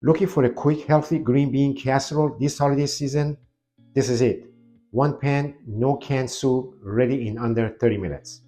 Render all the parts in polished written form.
Looking for a quick, healthy green bean casserole this holiday season? This is it. One pan, no canned soup, ready in under 30 minutes.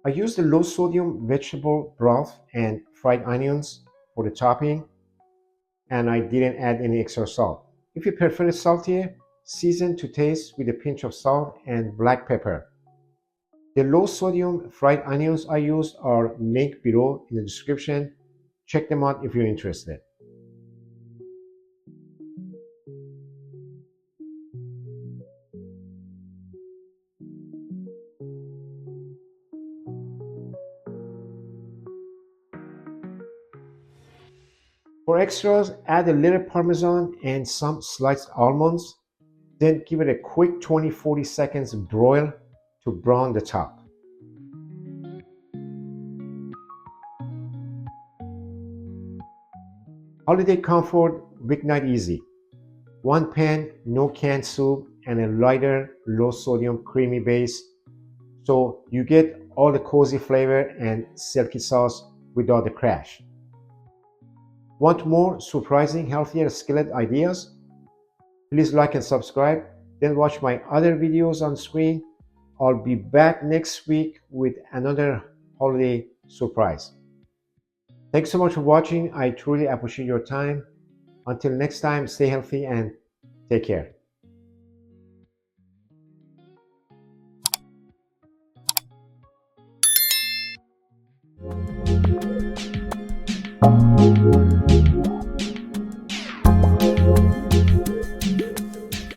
I used the low sodium vegetable broth and fried onions for the topping, and I didn't add any extra salt. If you prefer it saltier, season to taste with a pinch of salt and black pepper. The low sodium fried onions I used are linked below in the description. Check them out if you're interested. For extras, add a little parmesan and some sliced almonds. Then give it a quick 20-40 seconds broil to brown the top. Holiday comfort, weeknight easy. One pan, no canned soup, and a lighter, low sodium creamy base. So you get all the cozy flavor and silky sauce without the crash. Want more surprising, healthier skillet ideas? Please like and subscribe, then watch my other videos on screen. I'll be back next week with another holiday surprise. Thanks so much for watching. I truly appreciate your time. Until next time, stay healthy and take care.